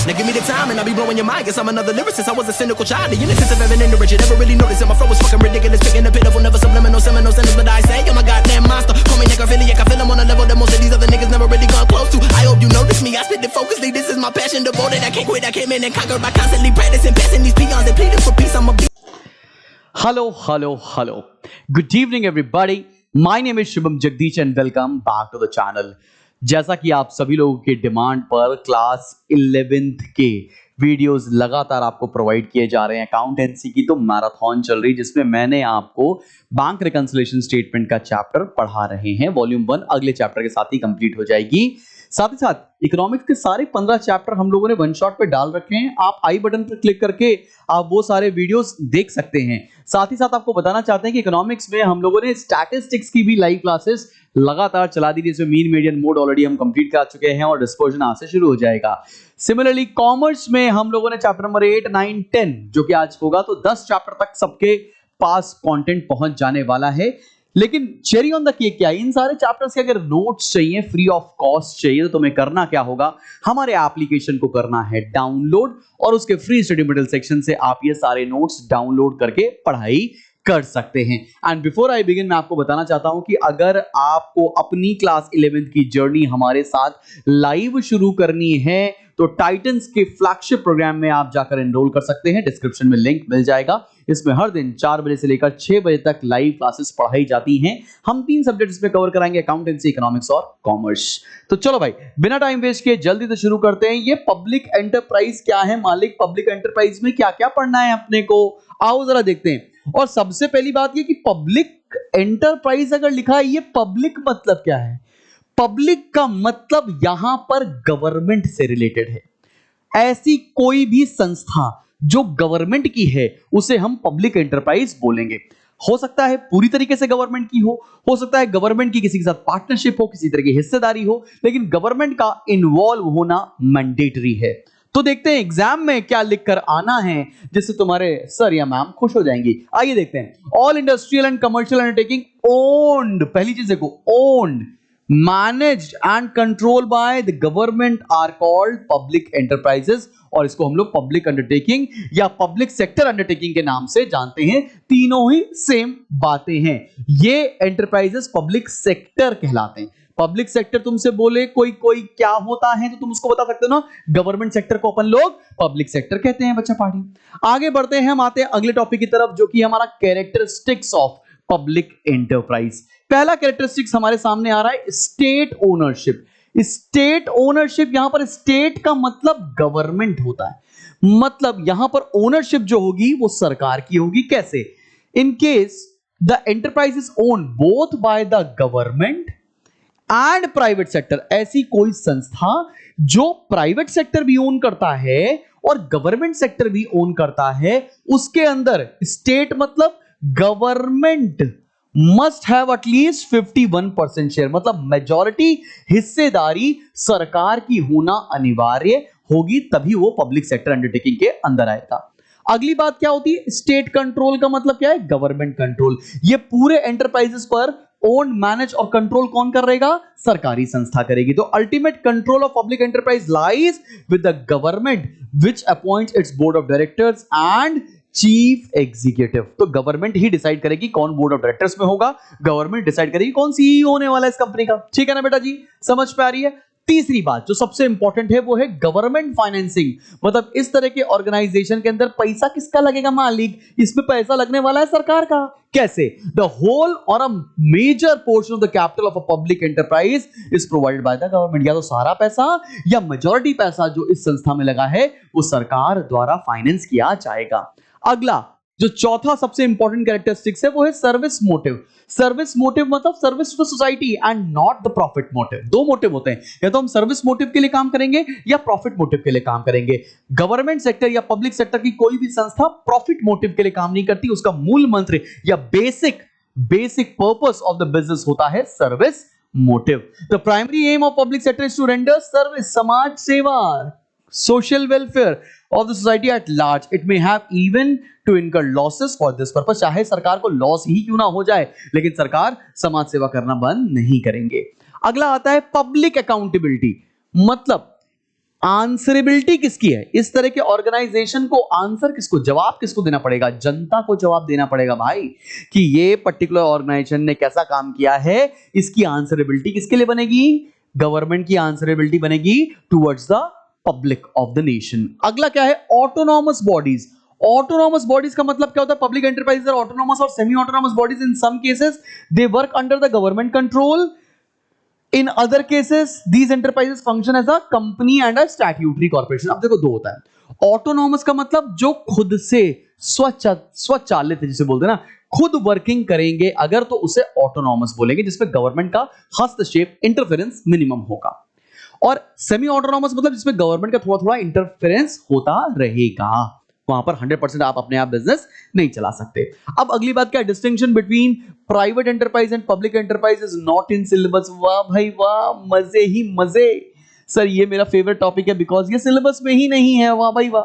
Now give me the time and I'll be blowing your mind. Guess I'm another lyricist. I was a cynical child. The innocence of Evan and the rich. You never really noticed that my flow was fucking ridiculous. Picking the pitiful, never subliminal, seminal sentence. But I say, I'm a goddamn monster. Call me necrophiliac. I feel I'm on a level that most of these other niggas never really gone close to. I hope you notice me. I spit it focusly. This is my passion, devoted. I can't quit. I came in and conquered by constantly practicing, passing these peons and pleading for peace. I'm a Hello. Good evening, everybody. My name is Shubham Jagdish and welcome back to the channel. जैसा कि आप सभी लोगों के demand पर class 11th के videos लगातार आपको प्रोवाइड किए जा रहे हैं। अकाउंटेंसी की तो मैराथन चल रही, जिसमें मैंने आपको बैंक रिकंसिलिएशन स्टेटमेंट का चैप्टर पढ़ा रहे हैं। वॉल्यूम 1 अगले चैप्टर के साथ ही कंप्लीट हो जाएगी। साथ ही साथ इकोनॉमिक्स के सारे 15 चैप्टर हम लोगों ने वन शॉट पे डाल रखे हैं। आप आई बटन पर क्लिक करके आप वो सारे वीडियोस देख सकते हैं। साथ ही साथ आपको बताना चाहते हैं कि इकोनॉमिक्स में हम लोगों ने स्टैटिस्टिक्स की भी लाइव क्लासेस लगातार चला दी, जिसमें मीन मीडियन मोड ऑलरेडी हम कंप्लीट कर चुके हैं और डिस्पर्जन आज से शुरू हो जाएगा। सिमिलरली कॉमर्स में हम लोगों ने चैप्टर नंबर 8, 9, 10 जो कि आज होगा, तो 10 चैप्टर तक सबके पास कंटेंट पहुंच जाने वाला है। लेकिन चेरी ऑन द केक क्या है, इन सारे चैप्टर्स के अगर नोट्स चाहिए फ्री ऑफ कॉस्ट चाहिए तो तुम्हें करना क्या होगा, हमारे एप्लीकेशन को करना है डाउनलोड और उसके फ्री स्टडी मटेरियल सेक्शन से आप ये सारे नोट्स डाउनलोड करके पढ़ाई कर सकते हैं। एंड बिफोर आई बिगिन मैं आपको बताना चाहता हूं कि अगर आपको अपनी क्लास 11th की जर्नी हमारे साथ लाइव शुरू करनी है तो टाइटन्स के फ्लैगशिप प्रोग्राम में आप जाकर एनरोल कर सकते हैं। डिस्क्रिप्शन में लिंक मिल जाएगा। इसमें हर दिन 4 बजे से लेकर 6 बजे तक लाइव क्लासेस पढ़ाई जाती हैं। हम 3 सब्जेक्ट्स में कवर कराएंगे, अकाउंटेंसी, इकोनॉमिक्स और कॉमर्स। तो चलो भाई, बिना टाइम वेस्ट किए जल्दी से शुरू करते हैं। ये पब्लिक एंटरप्राइज क्या है मालिक, पब्लिक एंटरप्राइज में क्या क्या पढ़ना है अपने को, आओ जरा देखते हैं। और सबसे पहली बात ये कि पब्लिक एंटरप्राइज अगर लिखा है, ये पब्लिक मतलब क्या है? पब्लिक का मतलब यहां पर गवर्नमेंट से रिलेटेड है। ऐसी कोई भी संस्था जो गवर्नमेंट की है उसे हम पब्लिक एंटरप्राइज बोलेंगे। हो सकता है पूरी तरीके से गवर्नमेंट की हो सकता है गवर्नमेंट की किसी के साथ पार्टनरशिप हो, किसी तरह की हिस्सेदारी हो, लेकिन गवर्नमेंट का इन्वॉल्व होना मैंडेटरी है। तो देखते हैं एग्जाम में क्या लिखकर आना है जिससे तुम्हारे सर या मैम खुश हो जाएंगी। आइए देखते हैं। All industrial and commercial undertaking owned, पहली चीज देखो, owned, managed and control by the government are called public enterprises, और इसको हम लोग पब्लिक अंडरटेकिंग या पब्लिक सेक्टर अंडरटेकिंग के नाम से जानते हैं। तीनों ही सेम बातें हैं। ये एंटरप्राइजेस पब्लिक सेक्टर कहलाते हैं। पब्लिक सेक्टर तुमसे बोले कोई क्या होता है तो तुम उसको बता सकते हो ना, गवर्नमेंट सेक्टर को अपन लोग पब्लिक सेक्टर कहते हैं बच्चा पार्टी। आगे बढ़ते हैं, हम आते हैं अगले टॉपिक की तरफ जो कि हमारा कैरेक्टरिस्टिक्स ऑफ पब्लिक एंटरप्राइज। पहला कैरेक्टरिस्टिक्स हमारे सामने आ रहा है स्टेट ओनरशिप। स्टेट ओनरशिप, यहां पर स्टेट का मतलब गवर्नमेंट होता है। मतलब यहां पर ओनरशिप जो होगी वो सरकार की होगी। कैसे? In case the enterprise is owned both bye the government and private sector, ऐसी कोई संस्था जो प्राइवेट सेक्टर भी ओन करता है और गवर्नमेंट सेक्टर भी ओन करता है, उसके अंदर स्टेट मतलब government must have at least 51% share, मतलब मेजॉरिटी हिस्सेदारी सरकार की होना अनिवार्य होगी, तभी वो पब्लिक सेक्टर अंडरटेकिंग के अंदर आएगा। अगली बात क्या होती है? स्टेट कंट्रोल का मतलब क्या है? Government control. ये पूरे एंटरप्राइजेस पर ओन, मैनेज और कंट्रोल कौन कर रहेगा? सरकारी संस्था करेगी। तो ultimate control of public enterprise lies with the government which appoints it's board of directors and chief executive. तो गवर्नमेंट ही डिसाइड करेगी कौन बोर्ड ऑफ डायरेक्टर्स में होगा, गवर्नमेंट डिसाइड करेगी कौन सीईओ होने वाला है इस कंपनी का। ठीक है ना बेटा जी, समझ पे आ रही है? तीसरी बात जो सबसे इंपॉर्टेंट है वो है गवर्नमेंट फाइनेंसिंग। मतलब इस तरह के ऑर्गेनाइजेशन के अंदर पैसा किसका लगेगा मालिक? इसमें पैसा लगने वाला है सरकार का। कैसे? The whole or a major portion of the capital of a public enterprise is provided by the government. या तो सारा पैसा या मेजॉरिटी पैसा जो इस संस्था में लगा है वो सरकार द्वारा फाइनेंस किया जाएगा। अगला जो चौथा सबसे इंपॉर्टेंट कैरेक्टरिस्टिक्स है वो है सर्विस मोटिव। सर्विस मोटिव मतलब service to society and not the profit motive. दो मोटिव होते हैं, या तो हम सर्विस मोटिव के लिए काम करेंगे या प्रॉफिट मोटिव के लिए काम करेंगे। गवर्नमेंट सेक्टर या पब्लिक सेक्टर की कोई भी संस्था प्रॉफिट मोटिव के लिए काम नहीं करती। उसका मूल मंत्र या basic purpose of the business होता है service motive. The primary aim of public sector is to render service, समाज सेवा, social welfare of the society at large. It may have even to incur losses for this purpose. चाहे सरकार को loss ही क्यों ना हो जाए, लेकिन सरकार समाज सेवा करना बंद नहीं करेंगे। अगला आता है पब्लिक अकाउंटेबिलिटी। मतलब आंसरेबिलिटी किसकी है? इस तरह के ऑर्गेनाइजेशन को आंसर किसको, जवाब किसको देना पड़ेगा? जनता को जवाब देना पड़ेगा भाई कि ये पर्टिकुलर ऑर्गेनाइजेशन ने कैसा काम किया है। इसकी आंसरेबिलिटी किसके लिए बनेगी? गवर्नमेंट की आंसरेबिलिटी बनेगी towards the public of the nation. अगला क्या है? Autonomous bodies. ऑटोनॉमस बॉडीज का मतलब क्या होता है? Public enterprises are autonomous or semi autonomous bodies. In some cases they work under the government control. In other cases, these enterprises function as a company and a statutory corporation. अब देखो, दो होता है। ऑटोनॉमस का मतलब जो खुद से स्वचालित है, जिसे बोलते हैं ना, खुद वर्किंग करेंगे अगर, तो उसे ऑटोनॉमस बोलेंगे, जिसमें गवर्नमेंट का हस्तक्षेप, इंटरफेरेंस मिनिमम होगा। और सेमी ऑटोनॉमस मतलब जिसमें गवर्नमेंट का थोड़ा थोड़ा इंटरफेरेंस होता रहेगा, वहां पर 100% आप अपने आप बिजनेस नहीं चला सकते। अब अगली बात क्या है? Distinction between private enterprise and public enterprise is not in syllabus. वाह भाई वाह, मजे ही मजे। सर ये मेरा फेवरेट टॉपिक है बिकॉज ये सिलेबस में ही नहीं है। वाह भाई वाह।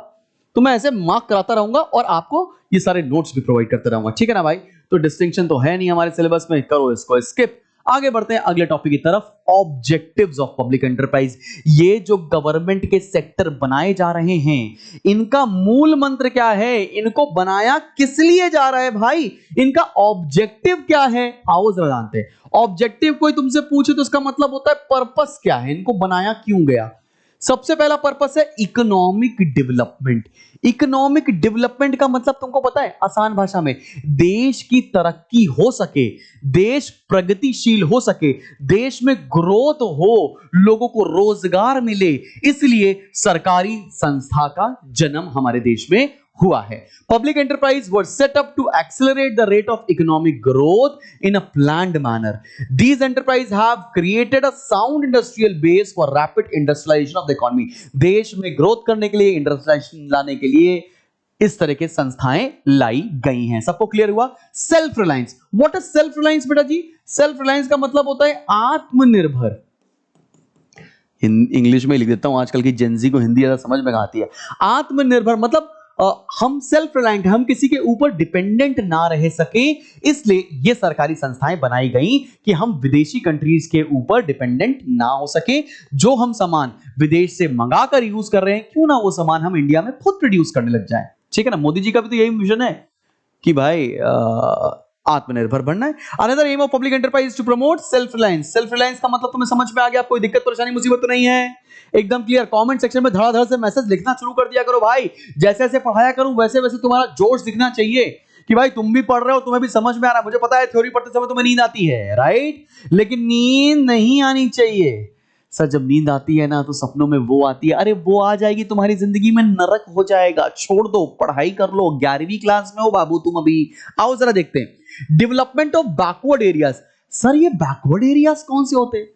तो मैं ऐसे मार्क कराता रहूंगा और आपको ये सारे नोट्स भी प्रोवाइड करता रहूंगा, ठीक है ना भाई? तो डिस्टिंक्शन तो है नहीं हमारे सिलेबस में, करो इसको स्किप। आगे बढ़ते हैं अगले टॉपिक की तरफ, ऑब्जेक्टिव्स ऑफ पब्लिक एंटरप्राइज। ये जो गवर्नमेंट के सेक्टर बनाए जा रहे हैं, इनका मूल मंत्र क्या है? इनको बनाया किस लिए जा रहा है भाई? इनका ऑब्जेक्टिव क्या है? आओ जरा जानते हैं। ऑब्जेक्टिव कोई तुमसे पूछे तो उसका मतलब होता है पर्पस क्या है, इनको बनाया क्यों गया। सबसे पहला पर्पस है इकोनॉमिक डेवलपमेंट। इकोनॉमिक डेवलपमेंट का मतलब तुमको पता है? आसान भाषा में, देश की तरक्की हो सके, देश प्रगतिशील हो सके, देश में ग्रोथ हो, लोगों को रोजगार मिले, इसलिए सरकारी संस्था का जन्म हमारे देश में हुआ है। Public enterprise were set up to accelerate the rate of economic growth in a planned manner. These enterprises have created a sound industrial base for rapid industrialization of the economy. देश में ग्रोथ करने के लिए, industrialisation लाने के लिए इस तरह के संस्थाएं लाई गई हैं। सबको क्लियर हुआ? Self reliance. What is self reliance बेटा जी? सेल्फ रिलायंस का मतलब होता है आत्मनिर्भर। इंग्लिश में लिख देता हूं, आजकल की जेनजी को हिंदी ज्यादा समझ में आती है। आत्मनिर्भर मतलब हम सेल्फ रिलायंट, हम किसी के ऊपर डिपेंडेंट ना रह सके, इसलिए ये सरकारी संस्थाएं बनाई गई कि हम विदेशी कंट्रीज के ऊपर डिपेंडेंट ना हो सके। जो हम सामान विदेश से मंगाकर यूज कर रहे हैं, क्यों ना वो सामान हम इंडिया में खुद प्रोड्यूस करने लग जाए, ठीक है ना? मोदी जी का भी तो यही विजन है कि भाई आत्मनिर्भर बनना है। Another aim of public enterprise to promote self reliance. Self reliance का मतलब तुम्हें समझ में आ गया? कोई दिक्कत परेशानी मुसीबत तो नहीं है? एकदम क्लियर। कमेंट सेक्शन में धड़ाधड़ से मैसेज लिखना शुरू कर दिया करो भाई। जैसे जैसे पढ़ाया करूं वैसे वैसे तुम्हारा जोश दिखना चाहिए कि भाई तुम भी पढ़ रहे हो, तुम्हें भी समझ में आ रहा है। मुझे पता है थ्योरी पढ़ते समय तुम्हें नींद आती है, राइट? लेकिन नींद नहीं आनी चाहिए। सर जब नींद आती है ना तो सपनों में वो आती है, अरे वो आ जाएगी, तुम्हारी जिंदगी में नरक हो जाएगा। छोड़ दो, पढ़ाई कर लो। 11वीं क्लास में हो बाबू तुम अभी। आओ जरा देखते हैं development of backward areas. Sir ये बैकवर्ड एरियाज कौन से होते हैं?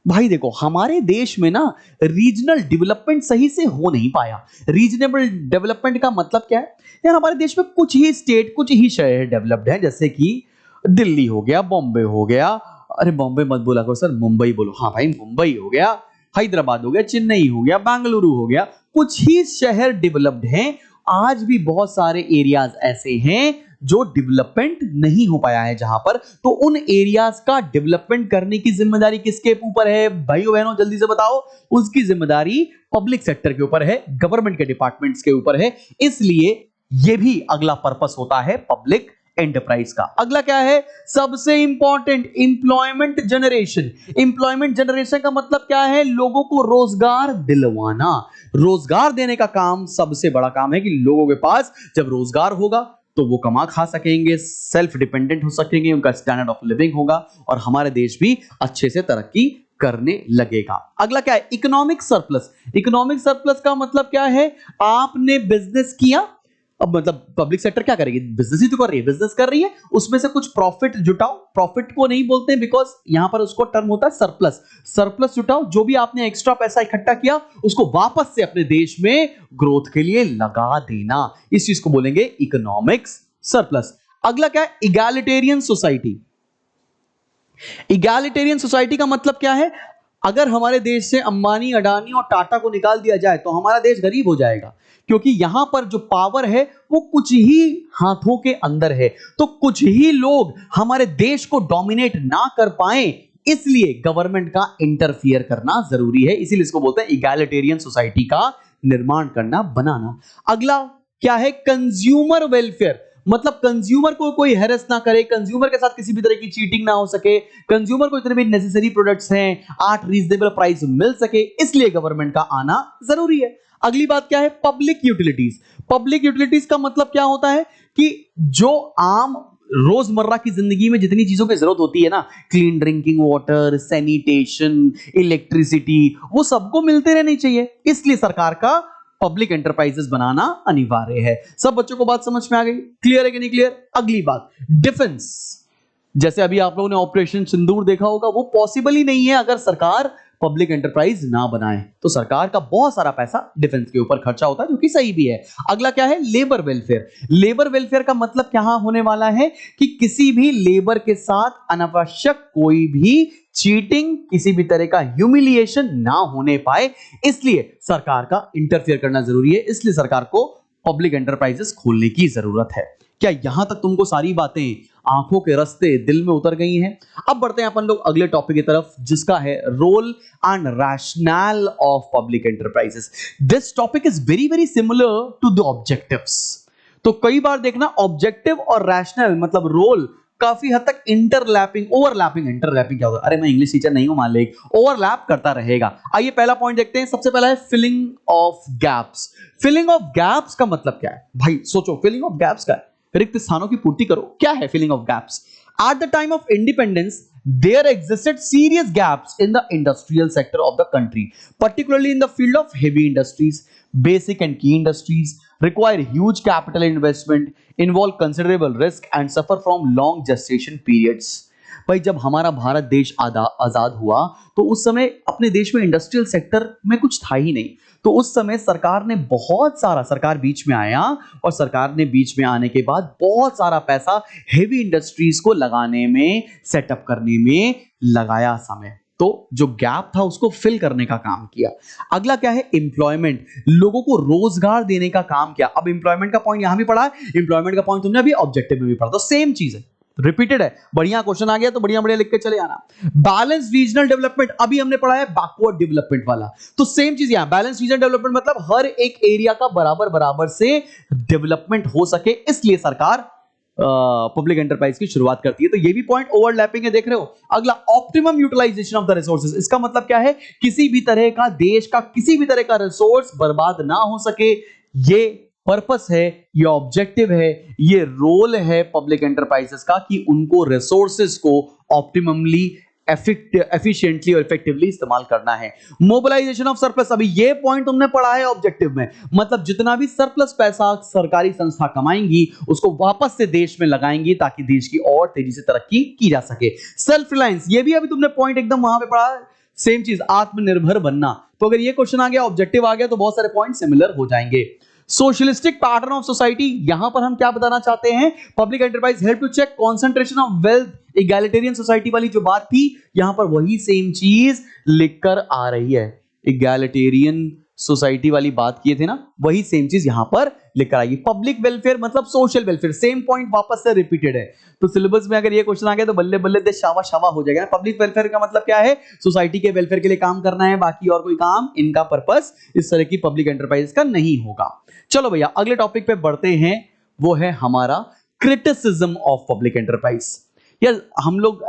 भाई देखो, हमारे देश में ना रीजनल डेवलपमेंट सही से हो नहीं पाया। रीजनेबल डेवलपमेंट का मतलब क्या है यार? हमारे देश में कुछ ही स्टेट, कुछ ही शहर डेवलप्ड हैं, जैसे कि दिल्ली हो गया, बॉम्बे हो गया। अरे बॉम्बे मत बोला करो सर, मुंबई बोलो। हाँ भाई, मुंबई हो गया, हैदराबाद हो गया, चेन्नई हो गया, बेंगलुरु हो गया। कुछ ही शहर डेवलप्ड हैं। आज भी बहुत सारे एरियाज ऐसे हैं जो डेवलपमेंट नहीं हो पाया है जहां पर। तो उन एरियाज का डेवलपमेंट करने की जिम्मेदारी किसके ऊपर है भाइयों बहनों? जल्दी से बताओ। उसकी जिम्मेदारी पब्लिक सेक्टर के ऊपर है, गवर्नमेंट के डिपार्टमेंट्स के ऊपर है। इसलिए यह भी अगला पर्पस होता है पब्लिक एंटरप्राइज का। अगला क्या है? सबसे important, employment generation. Employment generation का मतलब क्या है? लोगों को रोजगार दिलवाना। रोजगार देने का काम सबसे बड़ा काम है कि लोगों के पास जब रोजगार होगा तो वो कमा खा सकेंगे, सेल्फ डिपेंडेंट हो सकेंगे, उनका स्टैंडर्ड ऑफ लिविंग होगा और हमारे देश भी अच्छे से तरक्की करने लगेगा। अगला क्या है? Economic surplus. इकोनॉमिक सरप्लस का मतलब क्या है? आपने बिजनेस किया, अब मतलब पब्लिक सेक्टर क्या करेगी? बिजनेस ही तो कर रही है, बिजनेस कर रही है, उसमें से कुछ प्रॉफिट जुटाओ। प्रॉफिट को नहीं बोलते हैं बिकॉज यहां पर उसको टर्म होता है सरप्लस। सरप्लस जुटाओ, जो भी आपने एक्स्ट्रा पैसा इकट्ठा किया उसको वापस से अपने देश में ग्रोथ के लिए लगा देना। इस चीज को बोलेंगे इकोनॉमिक्स सरप्लस। अगला क्या है? Egalitarian society. इगैलिटेरियन सोसाइटी का मतलब क्या है? अगर हमारे देश से अंबानी, अडानी और टाटा को निकाल दिया जाए तो हमारा देश गरीब हो जाएगा, क्योंकि यहां पर जो पावर है वो कुछ ही हाथों के अंदर है। तो कुछ ही लोग हमारे देश को डोमिनेट ना कर पाए, इसलिए गवर्नमेंट का इंटरफियर करना जरूरी है, इसीलिए इसको बोलते हैं इगैलिटेरियन सोसाइटी का निर्माण करना, बनाना। अगला क्या है? कंज्यूमर वेलफेयर, मतलब कंज्यूमर को कोई हैरेस ना करे, कंज्यूमर के साथ किसी भी तरह की चीटिंग ना हो सके, कंज्यूमर को इतने भी नेसेसरी प्रोडक्ट्स हैं एट रीजनेबल प्राइस मिल सके, इसलिए गवर्नमेंट का आना जरूरी है। अगली बात क्या है? Public utilities. पब्लिक यूटिलिटीज का मतलब क्या होता है कि जो आम रोजमर्रा की जिंदगी में जितनी चीजों की जरूरत होती है ना, clean drinking water, sanitation, electricity, वो सबको मिलते रहनी चाहिए, इसलिए सरकार का पब्लिक एंटरप्राइजेस बनाना अनिवार्य है। सब बच्चों को बात समझ में आ गई? क्लियर है कि नहीं क्लियर? अगली बात, डिफेंस। जैसे अभी आप लोगों ने ऑपरेशन सिंदूर देखा होगा, वो पॉसिबल ही नहीं है अगर सरकार पब्लिक एंटरप्राइज ना बनाए। तो सरकार का बहुत सारा पैसा डिफेंस के ऊपर खर्चा होता है, जो कि सही भी है। अगला क्या है? Labour welfare. लेबर वेलफेयर का मतलब क्या होने वाला है कि किसी भी लेबर के साथ अनावश्यक कोई भी चीटिंग, किसी भी तरह का ह्यूमिलिएशन ना होने पाए, इसलिए सरकार का इंटरफेयर करना जरूरी है, इसलिए सरकार को पब्लिक एंटरप्राइजेस खोलने की जरूरत है। क्या यहां तक तुमको सारी बातें आंखों के रास्ते दिल में उतर गई हैं? अब बढ़ते हैं अपन लोग अगले टॉपिक की तरफ, जिसका है role and rationale of public enterprises. This topic is very very similar to the objectives. तो कई बार देखना ऑब्जेक्टिव और रैशनल मतलब रोल काफी हद तक इंटरलैपिंग, ओवरलैपिंग, इंटरलैपिंग क्या होता है? अरे मैं इंग्लिश टीचर नहीं हूं, मान ले, ओवरलैप करता रहेगा। आइए पहला पॉइंट देखते हैं। सबसे पहला है filling of gaps. Filling of gaps का मतलब क्या है भाई? सोचो, फिलिंग ऑफ गैप्स का है रिक्त स्थानों की पूर्ति करो। क्या है filling of gaps? At the time of independence there existed serious gaps in the industrial sector of the country, particularly in the field of heavy industries. Basic and key industries require huge capital investment, involve considerable risk and suffer from long gestation periods. भाई जब हमारा भारत देश आजाद हुआ तो उस समय अपने देश में इंडस्ट्रियल सेक्टर में कुछ था ही नहीं। तो उस समय सरकार ने बहुत सारा, सरकार बीच में आया और सरकार ने बीच में आने के बाद बहुत सारा पैसा हेवी इंडस्ट्रीज को लगाने में, सेटअप करने में लगाया समय। तो जो गैप था उसको फिल करने का काम किया। अगला क्या है? एम्प्लॉयमेंट, लोगों को रोजगार देने का काम किया। अब एम्प्लॉयमेंट का पॉइंट यहां भी पढ़ा है, एम्प्लॉयमेंट का पॉइंट तुमने अभी ऑब्जेक्टिव में भी पढ़ा, तो सेम चीज है, रिपीटेड है। बढ़िया क्वेश्चन आ गया तो बढ़िया बढ़िया लिख के चले आना। बैलेंस रीजनल डेवलपमेंट, अभी हमने पढ़ा है बैकवर्ड डेवलपमेंट वाला, तो सेम चीज यहां। बैलेंस रीजनल डेवलपमेंट मतलब हर एक एरिया का बराबर बराबर से डेवलपमेंट हो सके, इसलिए सरकार पब्लिक एंटरप्राइज की शुरुआत करती है। तो ये भी पॉइंट ओवरलैपिंग है, देख रहे हो। अगला optimum utilisation of the resources, इसका मतलब क्या है? किसी भी तरह का, देश का किसी भी तरह का रिसोर्स बर्बाद ना हो सके, ये पर्पस है, ये ऑब्जेक्टिव है, ये रोल है पब्लिक एंटरप्राइजेस का कि उनको रिसोर्सेज को ऑप्टिममली, एफिशिएंटली और इफेक्टिवली इस्तेमाल करना है। मोबिलाइजेशन ऑफ सरप्लस, अभी ये पॉइंट तुमने पढ़ा है ऑब्जेक्टिव में, मतलब जितना भी सरप्लस पैसा सरकारी संस्था कमाएंगी उसको वापस से देश में लगाएंगी ताकि देश की और तेजी से तरक्की की जा सके। सेल्फ रिलायंस, ये भी अभी तुमने पॉइंट एकदम वहां पे पढ़ा, सेम चीज, आत्मनिर्भर बनना। तो अगर ये क्वेश्चन आ गया, ऑब्जेक्टिव आ गया, तो बहुत सारे पॉइंट सिमिलर हो जाएंगे। सोशलिस्टिक पैटर्न ऑफ सोसाइटी, यहां पर हम क्या बताना चाहते हैं? Public enterprise help to check concentration of wealth. Egalitarian society वाली जो बात थी, यहां पर वही सेम चीज लिखकर आ रही है। इगैलिटेरियन सोसाइटी वाली बात किए थे ना, वही सेम चीज यहां पर लिखकर आएगी। पब्लिक वेलफेयर मतलब सोशल वेलफेयर, सेम पॉइंट वापस से रिपीटेड है। तो सिलेबस में अगर ये क्वेश्चन आ गया तो बल्ले बल्ले दे शावा शावा हो जाएगा। पब्लिक वेलफेयर का मतलब क्या है? सोसाइटी के वेलफेयर के लिए काम करना है, बाकी और कोई काम इनका पर्पस इस तरह की पब्लिक एंटरप्राइज का नहीं होगा। चलो भैया अगले टॉपिक पे बढ़ते हैं, वो है हमारा क्रिटिसिज्म ऑफ पब्लिक एंटरप्राइज। यार हम लोग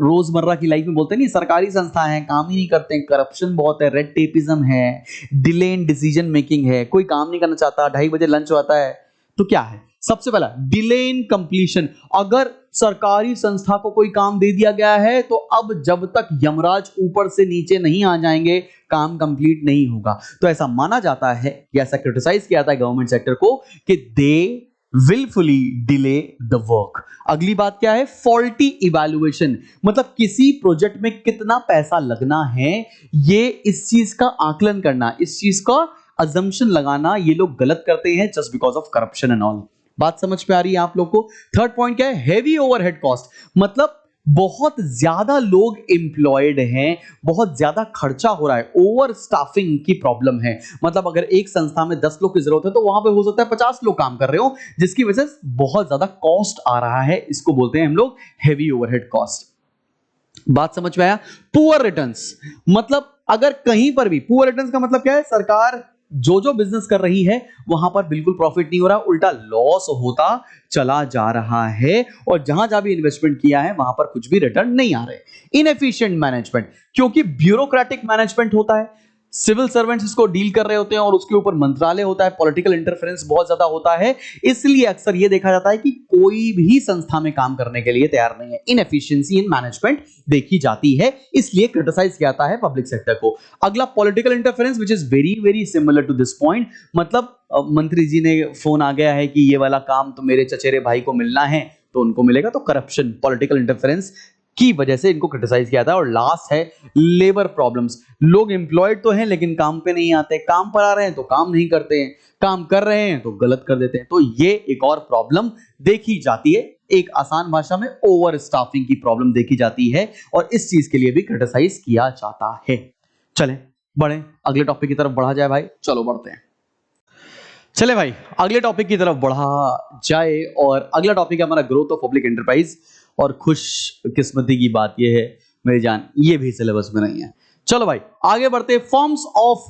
रोजमर्रा की लाइफ में बोलते हैं नहीं, सरकारी संस्था है, काम ही नहीं करते हैं, करप्शन बहुत है, रेड टेपिज्म है, डिले इन डिसीजन मेकिंग है, कोई काम नहीं करना चाहता, 2:30 बजे लंच होता है। तो क्या है? सबसे पहला डिले इन कंप्लीशन। अगर सरकारी संस्था को कोई काम दे दिया गया है तो अब जब तक यमराज ऊपर से नीचे नहीं आ जाएंगे काम कंप्लीट नहीं होगा। तो ऐसा माना जाता है, ऐसा क्रिटिसाइज किया जाता है गवर्नमेंट सेक्टर को कि दे willfully delay the work। अगली बात क्या है? फॉल्टी इवैल्यूएशन, मतलब किसी प्रोजेक्ट में कितना पैसा लगना है, ये इस चीज का आकलन करना, इस चीज का अजम्पशन लगाना, ये लोग गलत करते हैं just because of corruption and all. बात समझ में आ रही है आप लोग को? थर्ड पॉइंट क्या है? हेवी ओवरहेड कॉस्ट, मतलब बहुत ज्यादा लोग एम्प्लॉयड हैं, बहुत ज्यादा खर्चा हो रहा है, ओवर स्टाफिंग की प्रॉब्लम है। मतलब अगर एक संस्था में 10 लोग की जरूरत है तो वहां पे हो सकता है 50 लोग काम कर रहे हो, जिसकी वजह से बहुत ज्यादा कॉस्ट आ रहा है। इसको बोलते हैं हम लोग हेवी ओवरहेड कॉस्ट। बात समझ में आया? पुअर रिटर्न्स मतलब अगर कहीं पर भी, पुअर रिटर्न्स का मतलब क्या है, सरकार जो जो बिजनेस कर रही है वहां पर बिल्कुल प्रॉफिट नहीं हो रहा, उल्टा लॉस होता चला जा रहा है, और जहां जहां भी इन्वेस्टमेंट किया है वहां पर कुछ भी रिटर्न नहीं आ रहे। इनएफिशिएंट मैनेजमेंट, क्योंकि ब्यूरोक्रेटिक मैनेजमेंट होता है, सिविल सर्वेंट्स इसको डील कर रहे होते हैं और उसके ऊपर मंत्रालय होता है, पॉलिटिकल इंटरफेरेंस बहुत ज्यादा होता है, इसलिए अक्सर यह देखा जाता है कि कोई भी संस्था में काम करने के लिए तैयार नहीं है। इनएफिशिएंसी इन मैनेजमेंट देखी जाती है, इसलिए क्रिटिसाइज किया जाता है पब्लिक सेक्टर को। अगला political interference, which is very very similar to this point, मतलब मंत्री जी ने फोन आ गया है कि ये वाला काम तो मेरे चचेरे भाई को मिलना है तो उनको मिलेगा, तो करप्शन, पॉलिटिकल इंटरफेरेंस की वजह से इनको क्रिटिसाइज किया था। और लास्ट है लेबर प्रॉब्लम्स, लोग एम्प्लॉयड तो हैं लेकिन काम पे नहीं आते, काम पर आ रहे हैं तो काम नहीं करते हैं, काम कर रहे हैं तो गलत कर देते हैं, तो ये एक और प्रॉब्लम देखी जाती है। एक आसान भाषा में ओवर स्टाफिंग की प्रॉब्लम देखी जाती है और इस चीज के लिए भी क्रिटिसाइज किया जाता है। चलें बढ़े, अगले टॉपिक की तरफ बढ़ा जाए भाई, चलो बढ़ते हैं। चले भाई अगले टॉपिक की तरफ बढ़ा जाए, और अगला टॉपिक है हमारा ग्रोथ ऑफ पब्लिक एंटरप्राइज। और खुश किस्मती की बात यह है मेरी जान, ये भी सिलेबस में नहीं है। चलो भाई आगे बढ़ते हैं। Forms of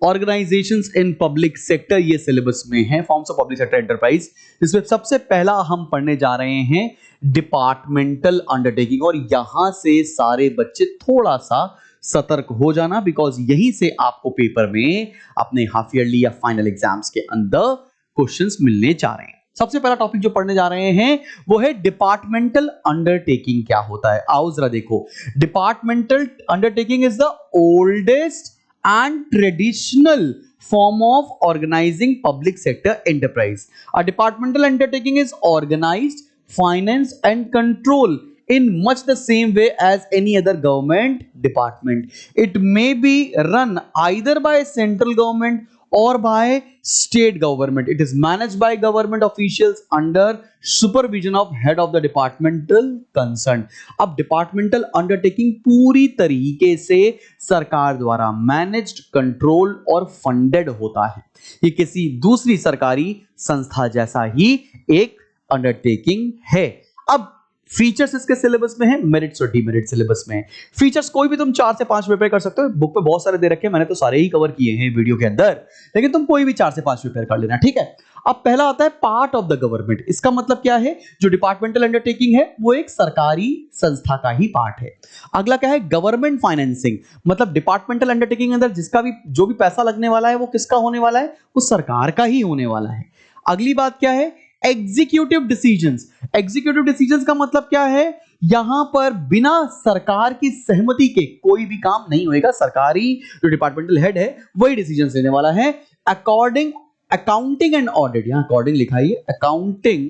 organisations in public sector, ये सिलेबस में है, forms of public sector enterprise. इसमें सबसे पहला हम पढ़ने जा रहे हैं डिपार्टमेंटल अंडरटेकिंग, और यहां से सारे बच्चे थोड़ा सा सतर्क हो जाना, बिकॉज यहीं से आपको पेपर में अपने हाफ ईयरली या फाइनल एग्जाम्स के अंदर क्वेश्चंस मिलने जा रहे हैं। सबसे पहला टॉपिक जो पढ़ने जा रहे हैं वो है डिपार्टमेंटल अंडरटेकिंग। क्या होता है आओ जरा देखो। Departmental undertaking is the oldest and traditional form of organizing public sector enterprise. A departmental undertaking is organized, financed and controlled in much the same way as any other government department. It may be run either by central government or by state government. It is managed by government officials under supervision of head of the departmental concerned. अब departmental undertaking पूरी तरीके से सरकार द्वारा managed, control और funded होता है। ये किसी दूसरी सरकारी संस्था जैसा ही एक अंडरटेकिंग है। अब फीचर्स इसके सिलेबस में है, मेरिट्स और डीमेरिट सिलेबस में है। फीचर्स कोई भी तुम 4 से 5 प्रिपेयर कर सकते हो, बुक पे बहुत सारे दे रखे हैं, मैंने तो सारे ही कवर किए हैं वीडियो के अंदर, लेकिन तुम कोई भी 4 से 5 प्रिपेयर कर लेना, ठीक है। अब पहला आता है पार्ट ऑफ द गवर्नमेंट। इसका मतलब क्या है, जो डिपार्टमेंटल अंडरटेकिंग है वो एक सरकारी संस्था का ही पार्ट है। अगला क्या है, गवर्नमेंट फाइनेंसिंग, मतलब डिपार्टमेंटल अंडरटेकिंग के अंदर जिसका भी जो भी पैसा लगने वाला है वो किसका होने वाला है, वो सरकार का ही होने वाला है। अगली बात क्या है, एग्जीक्यूटिव डिसीजंस। एग्जीक्यूटिव डिसीजंस का मतलब क्या है, यहां पर बिना सरकार की सहमति के कोई भी काम नहीं होएगा, सरकारी जो डिपार्टमेंटल हेड है वही डिसीजंस लेने वाला है। अकाउंटिंग एंड ऑडिट, यहां अकॉर्डिंग लिखा है, अकाउंटिंग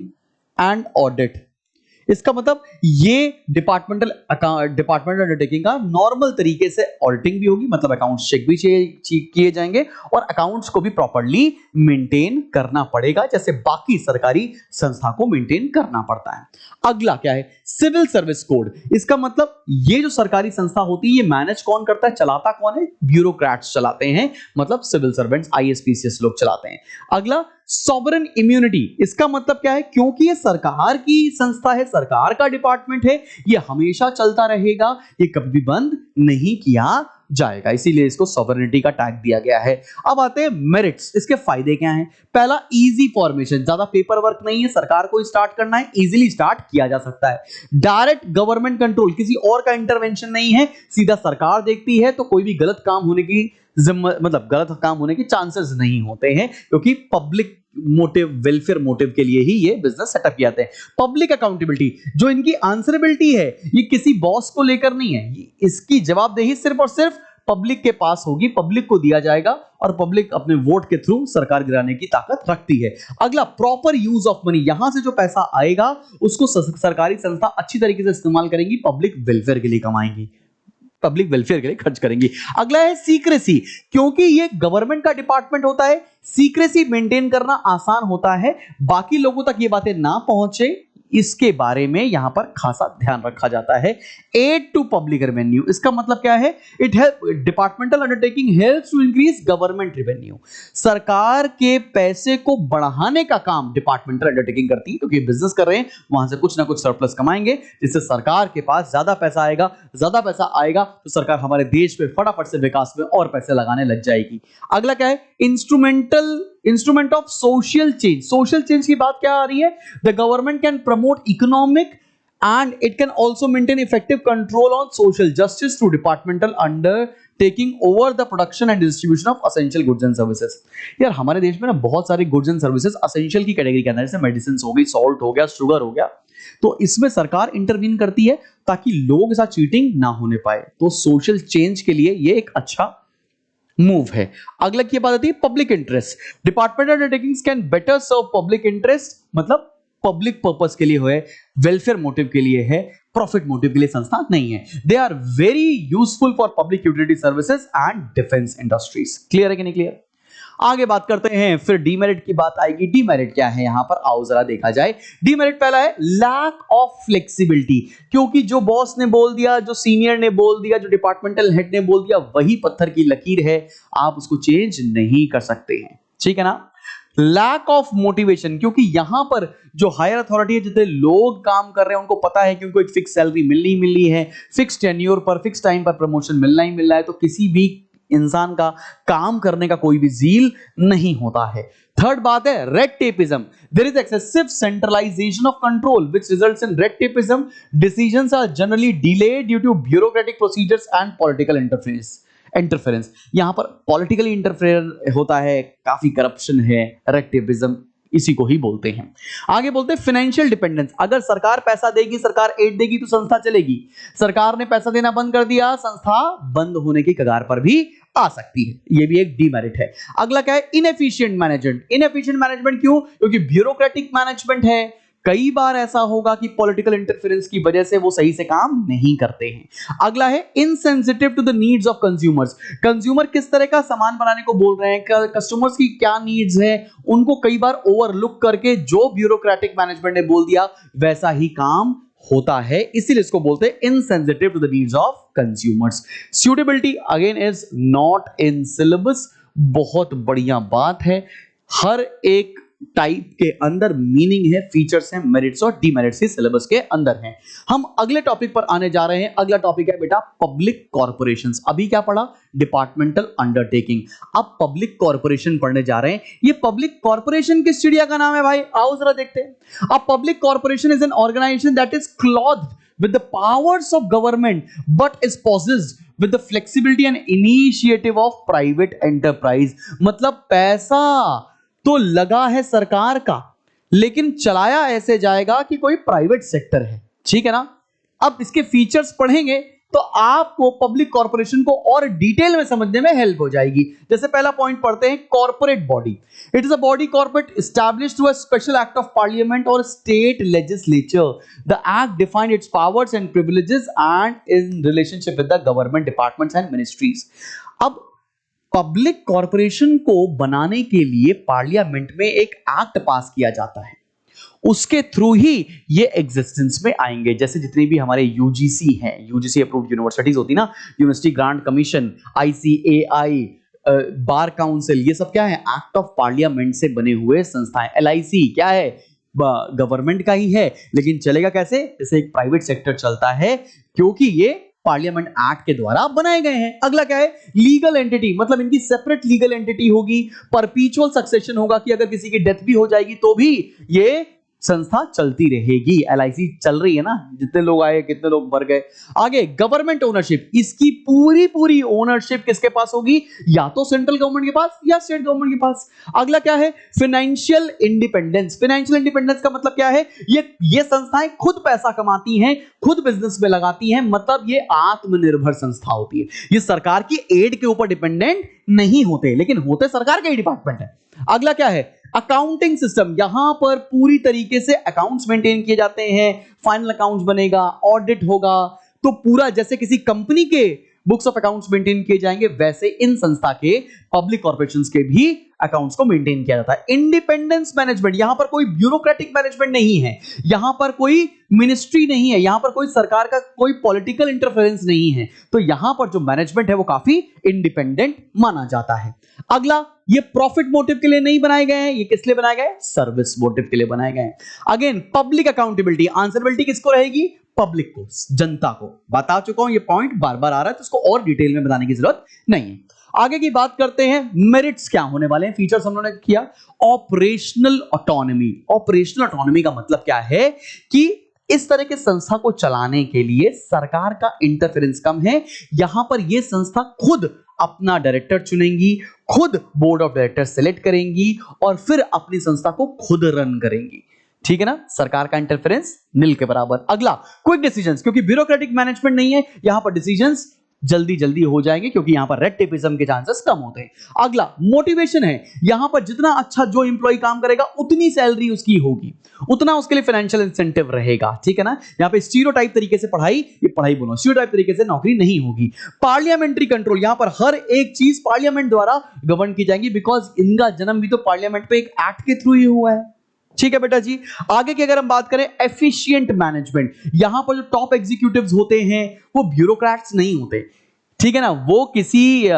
एंड ऑडिट, इसका मतलब ये डिपार्टमेंटल अंडरटेकिंग का नॉर्मल तरीके से ऑडिटिंग भी होगी, मतलब अकाउंट्स चेक भी किए जाएंगे और अकाउंट्स को भी प्रॉपर्ली मेंटेन करना पड़ेगा, जैसे बाकी सरकारी संस्था को मेंटेन करना पड़ता है। अगला क्या है, सिविल सर्विस कोड। इसका मतलब ये जो सरकारी संस्था होती है ये मैनेज कौन करता है, चलाता कौन है, ब्यूरोक्रेट्स चलाते हैं, मतलब सिविल सर्वेंट्स, आईएएस लोग चलाते हैं। अगला सॉवरेन इम्यूनिटी। इसका मतलब क्या है, क्योंकि ये सरकार की संस्था है, सरकार का डिपार्टमेंट है, ये हमेशा चलता रहेगा, ये कभी भी बंद नहीं किया जाएगा, इसीलिए इसको सॉवरेनिटी का टैग दिया गया है। अब आते हैं मेरिट्स, इसके फायदे क्या हैं। पहला, इजी फॉर्मेशन, ज्यादा पेपर वर्क नहीं है, सरकार को स्टार्ट करना है, इजीली स्टार्ट किया जा सकता है। डायरेक्ट गवर्नमेंट कंट्रोल, किसी और का इंटरवेंशन नहीं है, सीधा सरकार देखती है, तो कोई भी गलत काम होने की मतलब गलत काम होने के चांसेस नहीं होते हैं, क्योंकि पब्लिक मोटिव, वेलफेयर मोटिव के लिए ही ये बिजनेस सेटअप किया जाते हैं। पब्लिक अकाउंटेबिलिटी, जो इनकी आंसरेबिलिटी है ये किसी बॉस को लेकर नहीं है, इसकी जवाबदेही सिर्फ और सिर्फ पब्लिक के पास होगी, पब्लिक को दिया जाएगा और पब्लिक अपने वोट के थ्रू सरकार गिराने की ताकत रखती है। अगला, प्रॉपर यूज ऑफ मनी, यहां से जो पैसा आएगा उसको सरकारी संस्था अच्छी तरीके से इस्तेमाल करेंगी, पब्लिक वेलफेयर के लिए कमाएंगी, पब्लिक वेलफेयर के लिए खर्च करेंगी। अगला है सीक्रेसी, क्योंकि ये गवर्नमेंट का डिपार्टमेंट होता है, सीक्रेसी मेंटेन करना आसान होता है, बाकी लोगों तक ये बातें ना पहुंचे इसके बारे में यहां पर खासा ध्यान रखा जाता है। एड टू पब्लिक रेवेन्यू, इसका मतलब क्या है? It help departmental undertaking helps to increase government revenue. सरकार के पैसे को बढ़ाने का काम डिपार्टमेंटल अंडरटेकिंग करती है, क्योंकि बिजनेस कर रहे हैं, वहां से कुछ ना कुछ सरप्लस कमाएंगे, जिससे सरकार के पास ज्यादा पैसा आएगा। ज्यादा पैसा आएगा तो सरकार हमारे देश में फटाफट से विकास में और पैसे लगाने लग जाएगी। अगला क्या है? Instrument of social change. Social change की बात क्या आ रही है? The government can promote economic and it can also maintain effective control on social justice through departmental undertaking over the production and distribution of essential goods and services। यार हमारे देश में ना बहुत सारी गुड्स एंड सर्विसेज असेंशियल की category के अंदर, जैसे मेडिसिन हो गई, सॉल्ट हो गया, शुगर हो गया, तो इसमें सरकार इंटरवीन करती है ताकि लोगों के साथ चीटिंग ना होने पाए। तो सोशल चेंज के लिए ये एक अच्छा मूव है। अगला की बात आती है public interest. Departmental undertakings can better serve public interest, मतलब पब्लिक पर्पस के लिए है, वेलफेयर मोटिव के लिए है, प्रॉफिट मोटिव के लिए संस्था नहीं है। They are very useful for public utility services and defence industries. Clear है कि नहीं क्लियर? आगे बात करते हैं, फिर डीमेरिट की बात आएगी। डीमेरिट क्या है यहां पर? आओ जरा देखा जाए। डीमेरिट पहला है लैक ऑफ फ्लेक्सिबिलिटी, क्योंकि जो बॉस ने बोल दिया, जो सीनियर ने बोल दिया, जो डिपार्टमेंटल हेड ने बोल दिया, वही पत्थर की लकीर है, आप उसको चेंज नहीं कर सकते हैं। ठीक है ना? लैक ऑफ मोटिवेशन, क्योंकि यहां पर जो हायर अथॉरिटी है, जितने लोग काम कर रहे हैं, उनको पता है कि उनको एक फिक्स सैलरी मिलनी है, फिक्स टेन्योर पर, फिक्स टाइम पर प्रमोशन मिलना ही मिलना है, तो किसी भी इंसान का काम करने का कोई भी जील नहीं होता है। थर्ड बात है red tapeism. There is excessive centralisation of control which results in red tapeism. Decisions are generally delayed due to bureaucratic procedures and political interference. यहां पर पॉलिटिकली इंटरफेयर होता है, काफी करप्शन है, रेड टेपिज्म इसी को ही बोलते हैं। आगे बोलते हैं फाइनेंशियल डिपेंडेंस। अगर सरकार पैसा देगी, सरकार एड देगी तो संस्था चलेगी। सरकार ने पैसा देना बंद कर दिया, संस्था बंद होने की कगार पर भी आ सकती है। यह भी एक डीमेरिट है। अगला क्या है? Inefficient management. इनएफिशिएंट मैनेजमेंट क्यों? क्योंकि ब्यूरोक्रेटिक मैनेजमेंट है। कई बार ऐसा होगा कि पॉलिटिकल इंटरफेरेंस की वजह से वो सही से काम नहीं करते हैं। अगला है insensitive to the needs of consumers. Consumer किस तरह का सामान बनाने को बोल रहे हैं, कस्टमर्स की क्या नीड्स है, उनको कई बार ओवरलुक करके जो ब्यूरोक्रेटिक मैनेजमेंट ने बोल दिया वैसा ही काम होता है, इसीलिए इसको बोलते हैं insensitive to the needs of consumers. Suitability again is not in syllabus. बहुत बढ़िया बात है। हर एक टाइप के अंदर मीनिंग है, फीचर्स हैं, मेरिट्स और डीमेरिट्स इस सिलेबस के अंदर हैं। हम अगले टॉपिक पर आने जा रहे हैं। अगला टॉपिक है बेटा पब्लिक कॉर्पोरेशंस। अभी क्या पढ़ा? Departmental undertaking. अब पब्लिक कॉर्पोरेशन पढ़ने जा रहे हैं। ये पब्लिक कॉर्पोरेशन किस चिड़िया का नाम है भाई? आओ जरा देखते हैं। अब public corporation is an organisation that is clothed with the powers of government but is possessed with the flexibility and initiative of private enterprise। मतलब पैसा तो लगा है सरकार का, लेकिन चलाया ऐसे जाएगा कि कोई प्राइवेट सेक्टर है। ठीक है ना? अब इसके फीचर्स पढ़ेंगे तो आपको पब्लिक कॉर्पोरेशन को और डिटेल में समझने में हेल्प हो जाएगी। जैसे पहला पॉइंट पढ़ते हैं, corporate body. It is a body corporate established through a special act of parliament और state legislature. The act defined its powers and privileges and in relationship with the government departments and ministries. अब public corporation को बनाने के लिए parliament में एक act पास किया जाता है, उसके थ्रू ही ये एग्जिस्टेंस में आएंगे। जैसे जितनी भी हमारे यूजीसी हैं, यूजीसी अप्रूव्ड यूनिवर्सिटीज होती ना, university grant commission, ICAI, bar council, ये सब क्या है? एक्ट ऑफ पार्लियामेंट से बने हुए संस्थाएं। एलआईसी क्या है? गवर्नमेंट का ही है, लेकिन चलेगा कैसे? जैसे एक प्राइवेट सेक्टर चलता है, क्योंकि ये पार्लियामेंट एक्ट के द्वारा बनाए गए हैं। अगला क्या है? लीगल एंटिटी, मतलब इनकी सेपरेट लीगल एंटिटी होगी, परपीचुअल सक्सेशन होगा कि अगर किसी की डेथ भी हो जाएगी तो भी ये संस्था चलती रहेगी। एलआईसी चल रही है ना, जितने लोग आए कितने लोग मर गए। आगे गवर्नमेंट ओनरशिप, इसकी पूरी ओनरशिप किसके पास होगी? या तो सेंट्रल गवर्नमेंट के पास या स्टेट गवर्नमेंट के पास। अगला क्या है? Financial independence. फाइनेंशियल इंडिपेंडेंस का मतलब क्या है? ये संस्थाएं खुद पैसा कमाती हैं, खुद बिजनेस में लगाती हैं, मतलब ये आत्मनिर्भर संस्था होती है। ये सरकार की एड के ऊपर डिपेंडेंट नहीं होते, लेकिन होते सरकार के ही डिपार्टमेंट है। अगला क्या है? Accounting system. यहां पर पूरी तरीके से अकाउंट्स मेंटेन किए जाते हैं, फाइनल अकाउंट्स बनेगा, ऑडिट होगा, तो पूरा जैसे किसी कंपनी के बुक्स ऑफ अकाउंट्स मेंटेन किए जाएंगे, वैसे इन संस्था के पब्लिक कॉर्पोरेशंस के भी अकाउंट्स को मेंटेन किया जाता है। इंडिपेंडेंस मैनेजमेंट, यहां पर कोई ब्यूरोक्रेटिक मैनेजमेंट नहीं है, यहां पर कोई मिनिस्ट्री नहीं है, यहां पर कोई सरकार का कोई पॉलिटिकल इंटरफेरेंस नहीं है, तो यहां पर जो मैनेजमेंट है वो काफी इंडिपेंडेंट माना जाता है। अगला, ये प्रॉफिट मोटिव के लिए नहीं बनाए गए हैं, ये किस लिए बनाए गए? सर्विस मोटिव के लिए बनाए गए हैं। अगेन पब्लिक अकाउंटेबिलिटी, आंसरेबिलिटी किसको रहेगी? पब्लिक को, जनता को। बता चुका हूं, ये पॉइंट बार बार आ रहा है तो इसको और डिटेल में बताने की जरूरत नहीं है। आगे की बात करते हैं, मेरिट्स क्या होने वाले हैं, फीचर्स हम लोगों ने किया। ऑपरेशनल ऑटोनॉमी, ऑपरेशनल ऑटोनॉमी का मतलब क्या है कि इस तरह के संस्था को चलाने के लिए सरकार का इंटरफेरेंस कम है। यहां पर यह संस्था खुद अपना डायरेक्टर चुनेंगी, खुद बोर्ड ऑफ डायरेक्टर सेलेक्ट करेंगी और फिर अपनी संस्था को खुद रन करेंगी। ठीक है ना, सरकार का इंटरफेरेंस नील के बराबर। अगला, क्विक डिसीजंस, क्योंकि ब्यूरोक्रेटिक मैनेजमेंट नहीं है, यहां पर डिसीजंस जल्दी जल्दी हो जाएंगे क्योंकि यहां पर रेड टेपिज्म के चांसेस कम होते हैं। अगला, मोटिवेशन है, यहां पर जितना अच्छा जो एम्प्लॉय काम करेगा उतनी सैलरी उसकी होगी, उतना उसके लिए फाइनेंशियल इंसेंटिव रहेगा। ठीक है ना, यहां पे स्टीरियोटाइप तरीके से पढ़ाई, ये पढ़ाई बोलो, स्टीरियोटाइप तरीके से नौकरी नहीं होगी। पार्लियामेंट्री कंट्रोल, यहां पर हर एक चीज पार्लियामेंट द्वारा गवर्न की जाएगी, बिकॉज इनका जन्म भी तो पार्लियामेंट पे एक एक्ट के थ्रू ही हुआ है। ठीक है बेटा जी। आगे की अगर हम बात करें, एफिशिएंट मैनेजमेंट, यहां पर जो टॉप एग्जीक्यूटिव्स होते हैं वो ब्यूरोक्रेट्स नहीं होते। ठीक है ना, वो किसी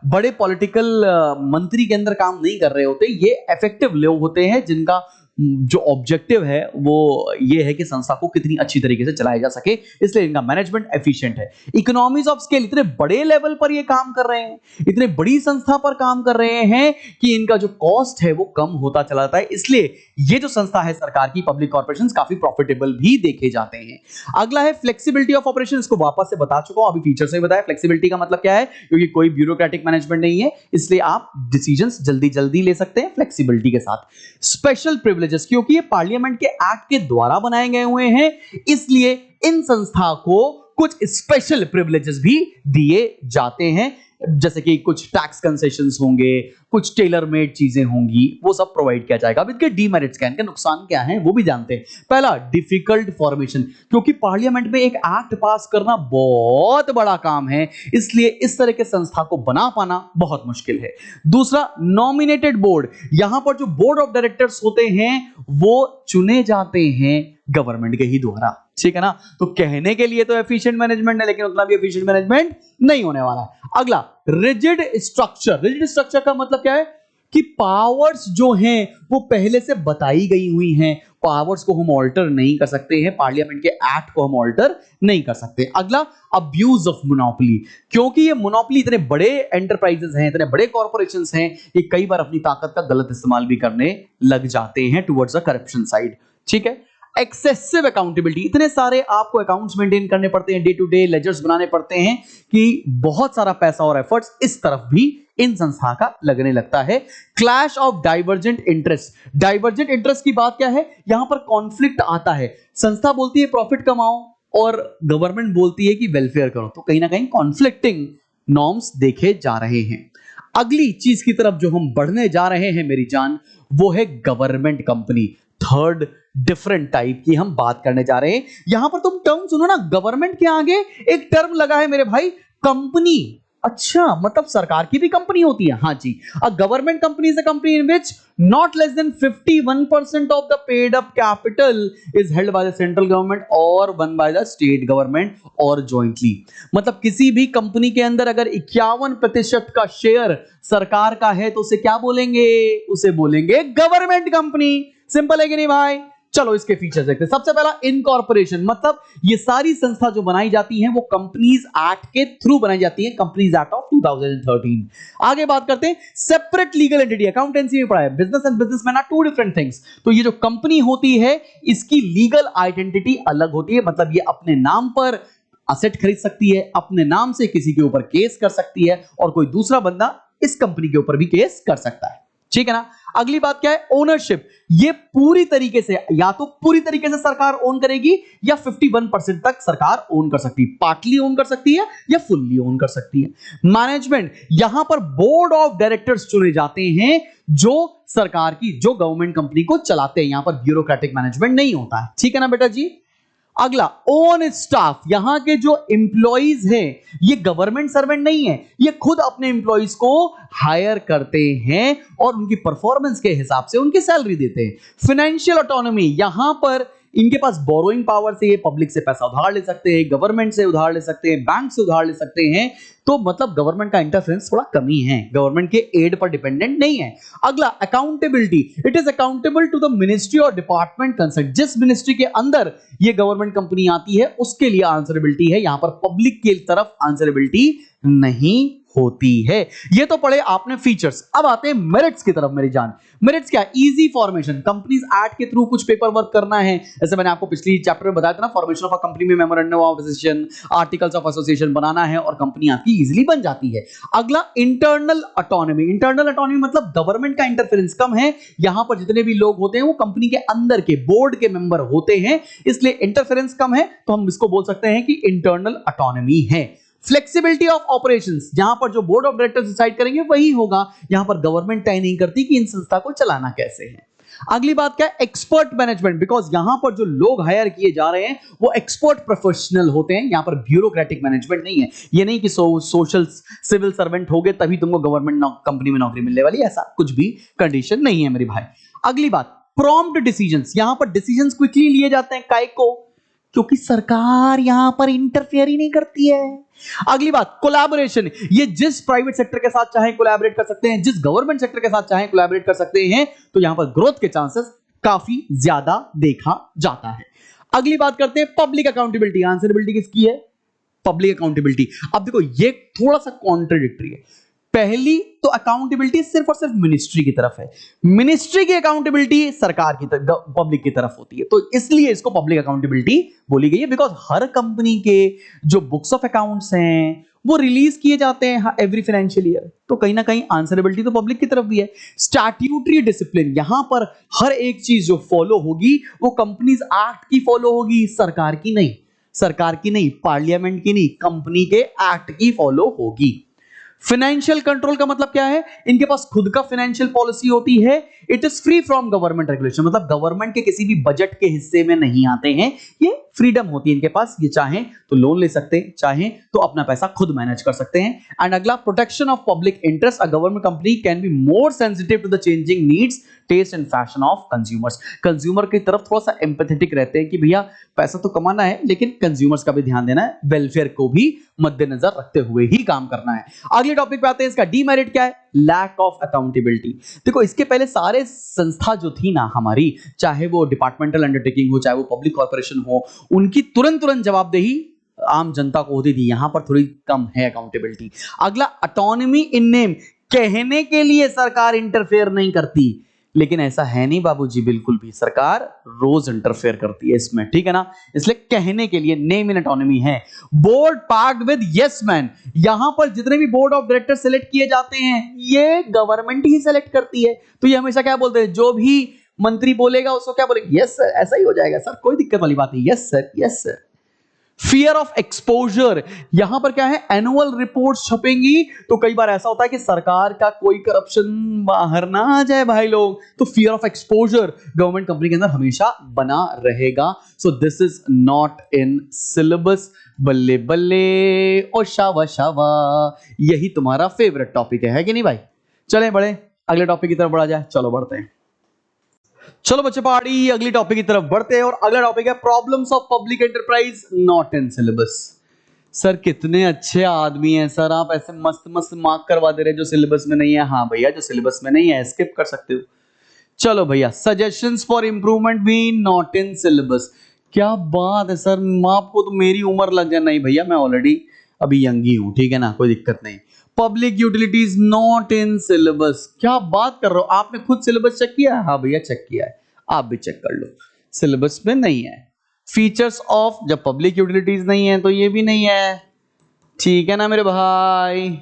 बड़े पॉलिटिकल मंत्री के अंदर काम नहीं कर रहे होते, ये इफेक्टिव लोग होते हैं जिनका जो ऑब्जेक्टिव है वो ये है कि संस्था को कितनी अच्छी तरीके से चलाया जा सके, इसलिए इनका मैनेजमेंट एफिशिएंट है। इकोनॉमीज ऑफ स्केल, इतने बड़े लेवल पर ये काम कर रहे हैं, इतने बड़ी संस्था पर काम कर रहे हैं कि इनका जो कॉस्ट है वो कम होता चला जाता है, इसलिए ये जो संस्था है सरकार की, पब्लिक कॉर्पोरेशंस, काफी प्रॉफिटेबल भी देखे जाते हैं। अगला है फ्लेक्सिबिलिटी ऑफ ऑपरेशन, इसको वापस से बता चुका हूं, अभी फीचर से बताया। फ्लेक्सिबिलिटी का मतलब क्या है? क्योंकि कोई ब्यूरोक्रेटिक मैनेजमेंट नहीं है, इसलिए आप डिसीजंस जल्दी जल्दी ले सकते हैं फ्लेक्सिबिलिटी के साथ। स्पेशल प्रिविलेजेस, क्योंकि ये पार्लियामेंट के एक्ट के द्वारा बनाए गए हुए हैं, इसलिए इन संस्था को कुछ स्पेशल प्रिविलेजेस भी दिए जाते हैं, जैसे कि कुछ टैक्स कंसेशंस होंगे, कुछ टेलर मेड चीजें होंगी, वो सब प्रोवाइड किया जाएगा। अब इनके डीमेरिट्स क्या हैं, इनके नुकसान क्या हैं, वो भी जानते हैं। पहला, डिफिकल्ट फॉर्मेशन, क्योंकि पार्लियामेंट में एक एक्ट पास करना बहुत बड़ा काम है, इसलिए इस तरह के संस्था को बना पाना बहुत मुश्किल है। दूसरा, नॉमिनेटेड बोर्ड, यहां पर जो बोर्ड ऑफ डायरेक्टर्स होते हैं वो चुने जाते हैं गवर्नमेंट के ही द्वारा। ठीक है ना, तो कहने के लिए तो एफिशिएंट मैनेजमेंट है, लेकिन उतना भी एफिशिएंट मैनेजमेंट नहीं होने वाला है। अगला, रिजिड स्ट्रक्चर। रिजिड स्ट्रक्चर का मतलब क्या है कि पावर्स जो हैं वो पहले से बताई गई हुई हैं, पावर्स को हम ऑल्टर नहीं कर सकते हैं, पार्लियामेंट के एक्ट को हम ऑल्टर नहीं कर सकते। अगला, अब्यूज ऑफ मोनोपोली, क्योंकि ये मोनोपोली इतने बड़े एंटरप्राइजेस हैं, इतने बड़े कॉर्पोरेशंस हैं, ये कई बार अपनी ताकत का गलत इस्तेमाल भी करने लग जाते हैं टुवर्ड्स द करप्शन साइड। ठीक है। एक्सेसिव अकाउंटेबिलिटी, इतने सारे आपको अकाउंट्स मेंटेन करने पड़ते हैं, डे टू डे लेजर्स बनाने पड़ते हैं कि बहुत सारा पैसा और एफर्ट्स इस तरफ भी इन संस्था का लगने लगता है। Clash of divergent interest, divergent interest की बात क्या है? यहां पर कॉन्फ्लिक्ट आता है, संस्था बोलती है प्रॉफिट कमाओ और गवर्नमेंट बोलती है कि वेलफेयर करो, तो कहीं ना कहीं कॉन्फ्लिक्टिंग नॉर्म्स देखे जा रहे हैं। अगली चीज की तरफ जो हम बढ़ने जा रहे हैं मेरी जान, वो है government company. Third different type की हम बात करने जा रहे हैं। यहां पर तुम टर्म सुनो ना, गवर्नमेंट के आगे एक टर्म लगा है मेरे भाई, कंपनी। अच्छा, मतलब सरकार की भी कंपनी होती है? हाँ जी। A government company is a company in which not less than 51% of the paid up capital is held by the central government or one by the state government or jointly। मतलब किसी भी company के अंदर अगर 51% का share सरकार का है तो उसे क्या बोलेंगे? उसे बोलेंगे गवर्नमेंट कंपनी। सिंपल है कि नहीं भाई? चलो इसके फीचर्स देखते हैं। सबसे पहला, इनकॉर्पोरेशन, मतलब ये सारी संस्था जो बनाई जाती हैं वो कंपनीज एक्ट के थ्रू बनाई जाती हैं, कंपनीज एक्ट ऑफ 2013। आगे बात करते हैं सेपरेट लीगल एंटिटी। अकाउंटेंसी में पढ़ा है, business and businessman are two different things. तो ये जो कंपनी होती है इसकी लीगल आइडेंटिटी अलग होती है, मतलब ये अपने नाम पर असेट खरीद सकती है, अपने नाम से किसी के ऊपर केस कर सकती है और कोई दूसरा बंदा इस कंपनी के ऊपर भी केस कर सकता है। ठीक है ना। अगली बात क्या है? ओनरशिप। ये पूरी तरीके से, या तो पूरी तरीके से सरकार ओन करेगी या 51% तक सरकार ओन कर सकती है, पार्टली ओन कर सकती है या फुल्ली ओन कर सकती है। मैनेजमेंट, यहां पर बोर्ड ऑफ डायरेक्टर्स चुने जाते हैं जो सरकार की, जो गवर्नमेंट कंपनी को चलाते हैं, यहां पर ब्यूरोक्रेटिक मैनेजमेंट नहीं होता है। ठीक है ना बेटा जी। अगला ओन स्टाफ, यहां के जो एम्प्लॉइज हैं ये गवर्नमेंट सर्वेंट नहीं है, ये खुद अपने एम्प्लॉइज को हायर करते हैं और उनकी परफॉर्मेंस के हिसाब से उनकी सैलरी देते हैं। फाइनेंशियल ऑटोनॉमी, यहां पर इनके पास बोरोइंग पावर से ये पब्लिक से पैसा उधार ले सकते हैं, गवर्नमेंट से उधार ले सकते हैं, बैंक से उधार ले सकते हैं, तो मतलब गवर्नमेंट का इंटरफेरेंस थोड़ा कम ही है, गवर्नमेंट के एड पर डिपेंडेंट नहीं है। अगला accountability, it is accountable to the ministry or department concern, जिस मिनिस्ट्री के अंदर ये गवर्नमेंट कंपनी आती है उसके लिए आंसरेबिलिटी है, यहां पर पब्लिक की तरफ आंसरेबिलिटी नहीं होती है। ये तो पढ़े आपने फीचर्स, अब आते हैं मेरिट्स की तरफ मेरी जान। मेरिट्स क्या? इजी फॉर्मेशन, कंपनीज एक्ट के थ्रू कुछ पेपर वर्क करना है, जैसे मैंने आपको पिछली चैप्टर में बताया था ना, फॉर्मेशन ऑफ अ कंपनी में memorandum of association, articles of association बनाना है और कंपनी आपकी इजीली बन जाती है। अगला इंटरनल ऑटोनॉमी, इंटरनल ऑटोनॉमी मतलब गवर्नमेंट का इंटरफेरेंस कम है, यहां पर जितने भी लोग होते हैं वो कंपनी के अंदर के बोर्ड के मेंबर होते हैं, इसलिए इंटरफेरेंस कम है, तो हम इसको बोल सकते हैं कि इंटरनल ऑटोनॉमी है। फ्लेक्सिबिलिटी ऑफ ऑपरेशंस, जहां पर जो बोर्ड ऑफ डायरेक्टर्स डिसाइड करेंगे वही होगा, यहां पर गवर्नमेंट तय नहीं करती कि इन संस्था को चलाना कैसे है। अगली बात क्या है? एक्सपर्ट मैनेजमेंट, बिकॉज यहां पर जो लोग हायर किए जा रहे हैं वो एक्सपर्ट प्रोफेशनल होते हैं, यहां पर ब्यूरोक्रेटिक मैनेजमेंट नहीं है। ये नहीं कि सोशल सिविल सर्वेंट हो गए तभी तुमको गवर्नमेंट कंपनी में नौकरी मिलने वाली, ऐसा कुछ भी कंडीशन नहीं है मेरे भाई। अगली बात प्रॉम्प्ट डिसीजंस, यहां पर डिसीजंस क्विकली लिए जाते हैं, काहे को? क्योंकि सरकार यहां पर इंटरफेयर ही नहीं करती है। अगली बात कोलैबोरेशन, ये जिस प्राइवेट सेक्टर के साथ चाहे कोलैबोरेट कर सकते हैं, जिस गवर्नमेंट सेक्टर के साथ चाहे कोलैबोरेट कर सकते हैं, तो यहां पर ग्रोथ के चांसेस काफी ज्यादा देखा जाता है। अगली बात करते हैं पब्लिक अकाउंटेबिलिटी, आंसरेबिलिटी किसकी है? Public accountability. अब देखो ये थोड़ा सा कॉन्ट्रडिक्टरी है, पहली तो अकाउंटेबिलिटी सिर्फ और सिर्फ मिनिस्ट्री की तरफ है, मिनिस्ट्री की अकाउंटेबिलिटी सरकार की तरफ, पब्लिक की तरफ होती है, तो इसलिए इसको पब्लिक अकाउंटेबिलिटी बोली गई है। बिकॉज हर कंपनी के जो बुक्स ऑफ अकाउंट्स हैं वो रिलीज किए जाते हैं एवरी फाइनेंशियल ईयर, तो कहीं ना कहीं आंसरेबिलिटी तो पब्लिक की तरफ भी है। स्टैट्यूटरी डिसिप्लिन, यहां पर हर एक चीज जो फॉलो होगी वो कंपनीज एक्ट की फॉलो होगी, सरकार की नहीं, सरकार की नहीं, पार्लियामेंट की नहीं, कंपनी के एक्ट की फॉलो होगी। फाइनेंशियल कंट्रोल का मतलब क्या है? इनके पास खुद का फाइनेंशियल पॉलिसी होती है। It is free from government regulation, मतलब गवर्नमेंट के किसी भी बजट के हिस्से में नहीं आते हैं, ये फ्रीडम होती है इनके पास, ये चाहें तो लोन ले सकते हैं, चाहें तो अपना पैसा खुद मैनेज कर सकते हैं। एंड अगला protection of public interest, a government company can be more sensitive to the changing needs, taste and fashion of consumers, consumer की तरफ थोड़ा सा एम्पैथेटिक रहते हैं कि भैया पैसा तो कमाना है लेकिन कंज्यूमर्स का भी ध्यान देना है, वेलफेयर को भी मद्देनजर रखते हुए ही काम करना है। अगले टॉपिक पे आते हैं, इसका डीमेरिट क्या है? Lack of accountability. देखो इसके पहले सारे संस्था जो थी ना हमारी, चाहे वो डिपार्टमेंटल अंडरटेकिंग हो, चाहे वो पब्लिक कॉर्पोरेशन हो, उनकी तुरंत जवाबदेही आम जनता को होती थी, यहां पर थोड़ी कम है अकाउंटेबिलिटी। अगला ऑटोनॉमी इन नेम, कहने के लिए सरकार इंटरफेयर नहीं करती, लेकिन ऐसा है नहीं बाबूजी, बिल्कुल भी, सरकार रोज इंटरफेयर करती है इसमें, ठीक है ना, इसलिए कहने के लिए नेम इन ऑटोनॉमी है। Board packed with yes man, यहां पर जितने भी बोर्ड ऑफ डायरेक्टर सेलेक्ट किए जाते हैं ये गवर्नमेंट ही सेलेक्ट करती है, तो ये हमेशा क्या बोलते हैं, जो भी मंत्री बोलेगा उसको क्या बोलेंगे? यस सर, ऐसा ही हो जाएगा सर, कोई दिक्कत वाली बात नहीं, yes sir, yes sir. Fear of exposure, यहां पर क्या है? एनुअल रिपोर्ट्स छपेंगी तो कई बार ऐसा होता है कि सरकार का कोई करप्शन बाहर ना आ जाए भाई लोग, तो fear of exposure government company के अंदर हमेशा बना रहेगा। So this is not in syllabus. बल्ले बल्ले और शावा शावा, यही तुम्हारा फेवरेट टॉपिक है कि नहीं भाई? चलें बड़े अगले टॉपिक की तरफ बढ़ा जाए, चलो बढ़ते हैं। चलो बच्चे पहाड़ी अगली टॉपिक की तरफ बढ़ते हैं, और अगला टॉपिक है problems of public enterprise not in syllabus. Sir कितने अच्छे आदमी हैं सर, आप ऐसे मस्त मस्त मार्क करवा दे रहे जो सिलेबस में नहीं है। हाँ भैया, जो सिलेबस में नहीं है स्किप कर सकते हो। चलो भैया, सजेशंस फॉर इंप्रूवमेंट भी नॉट इन सिलेबस। क्या बात है सर, आपको तो मेरी उम्र लग जाए। नहीं भैया, मैं ऑलरेडी अभी यंग ही हूं, ठीक है ना, कोई दिक्कत नहीं। Public utilities not in syllabus, क्या बात कर रहे हो, आपने खुद सिलेबस चेक किया? हाँ भैया चेक किया है, आप भी चेक कर लो, सिलेबस में नहीं है। फीचर्स ऑफ, जब पब्लिक यूटिलिटीज नहीं है तो ये भी नहीं है, ठीक है ना मेरे भाई।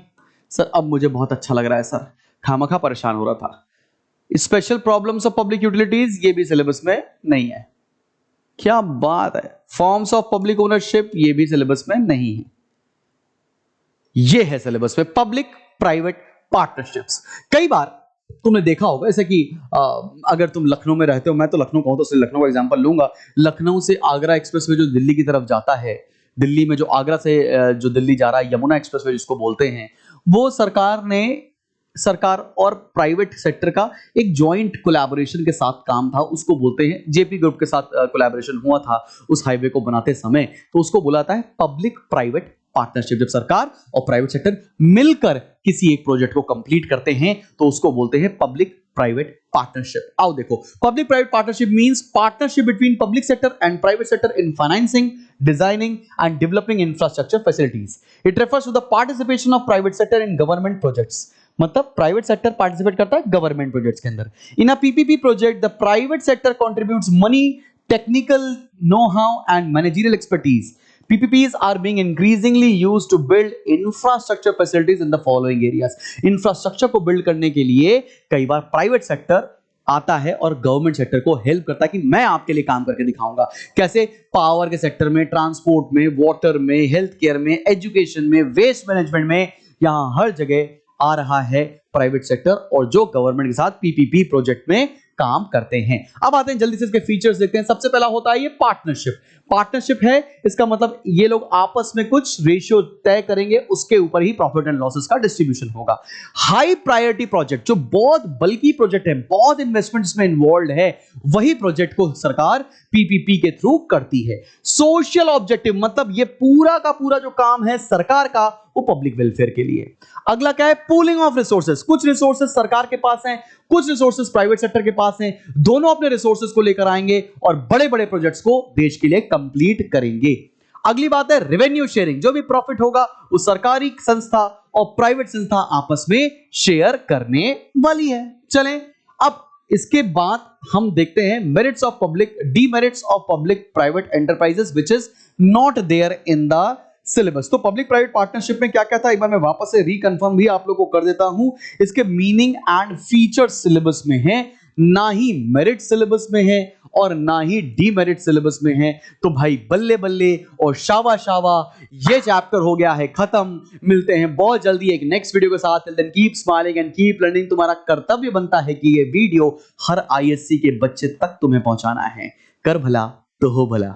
सर अब मुझे बहुत अच्छा लग रहा है सर, खामखा परेशान हो रहा था। Special problems of public utilities, ये भी सिलेबस में नहीं है, क्या बात है। फॉर्म्स ऑफ पब्लिक ओनरशिप, ये भी सिलेबस में नहीं है, ये है सिलेबस में पब्लिक प्राइवेट पार्टनरशिप्स। कई बार तुमने देखा होगा जैसे कि अगर तुम लखनऊ में रहते हो, मैं तो लखनऊ कहूँ तो सिर्फ लखनऊ का एग्जांपल लूंगा। लखनऊ से आगरा एक्सप्रेसवे जो दिल्ली की तरफ जाता है, दिल्ली में जो आगरा से जो दिल्ली जा रहा है, यमुना एक्सप्रेसवे जिसको बोलते हैं, वो सरकार और प्राइवेट सेक्टर का एक जॉइंट कोलैबोरेशन के साथ काम था, उसको बोलते हैं, जेपी ग्रुप के साथ कोलैबोरेशन हुआ था उस हाईवे को बनाते समय, तो उसको बुलाता है पब्लिक प्राइवेट पार्टनरशिप। जब सरकार और प्राइवेट सेक्टर मिलकर किसी एक प्रोजेक्ट को कंप्लीट करते हैं तो उसको बोलते हैं पब्लिक प्राइवेट पार्टनरशिप। आओ देखो, public private partnership means partnership between public sector and private sector in financing, designing and developing infrastructure facilities. It refers to the participation of private sector in government projects. मतलब private sector participate करता है government projects के अंदर। In a PPP project the private sector contributes money, technical know-how and managerial expertise. PPPs are being increasingly used to build infrastructure facilities in the following areas. Infrastructure को build करने के लिए कई बार private sector आता है और government sector को help करता है कि मैं आपके लिए काम करके दिखाऊंगा। कैसे? पावर के सेक्टर में, ट्रांसपोर्ट में, वाटर में, हेल्थ केयर में, एजुकेशन में, वेस्ट मैनेजमेंट में, यहां हर जगह आ रहा है प्राइवेट सेक्टर और जो गवर्नमेंट के साथ पीपीपी प्रोजेक्ट में काम करते हैं। अब आते हैं जल्दी से इसके फीचर्स देखते हैं। सबसे पहला होता है ये पार्टनरशिप। पार्टनरशिप है, इसका मतलब ये लोग आपस में कुछ रेशियो तय करेंगे, उसके ऊपर ही प्रॉफिट एंड लॉसेस का डिस्ट्रीब्यूशन होगा। हाई प्रायोरिटी प्रोजेक्ट, जो बहुत बल्कि प्रोजेक्ट है, बहुत इन्वेस्टमेंट्स में इन्वॉल्व है, वही प्रोजेक्ट को सरकार पीपीपी के थ्रू करती है। सोशल ऑब्जेक्टिव, मतलब ये पूरा का पूरा जो काम है सरकार का, वो पब्लिक वेलफेयर के लिए। अगला क्या है? Pooling of resources. कुछ रिसोर्सेज सरकार के पास हैं, कुछ रिसोर्सेज प्राइवेट सेक्टर के पास हैं, दोनों अपने रिसोर्सेज को लेकर आएंगे और बड़े बड़े प्रोजेक्ट्स को देश के लिए कंप्लीट करेंगे। अगली बात है रेवेन्यू शेयरिंग। जो भी प्रॉफिट होगा वो सरकारी संस्था और प्राइवेट संस्था आपस में शेयर करने वाली है। चलें, अब इसके बाद हम देखते हैं merits of public, demerits of public private enterprises which is not there in the syllabus. तो पब्लिक प्राइवेट पार्टनरशिप में क्या क्या था, एक बार मैं वापस से रिकन्फर्म भी आप लोगों को कर देता हूं। इसके मीनिंग एंड फीचर सिलेबस में है, ना ही मेरिट सिलेबस में है और ना ही डीमेरिट सिलेबस में है। तो भाई बल्ले बल्ले और शावा शावा, ये चैप्टर हो गया है खत्म। मिलते हैं बहुत जल्दी एक नेक्स्ट वीडियो के साथ। Till then keep smiling and keep learning. तुम्हारा कर्तव्य बनता है कि ये वीडियो हर आईएससी के बच्चे तक तुम्हें पहुंचाना है। कर भला तो हो भला।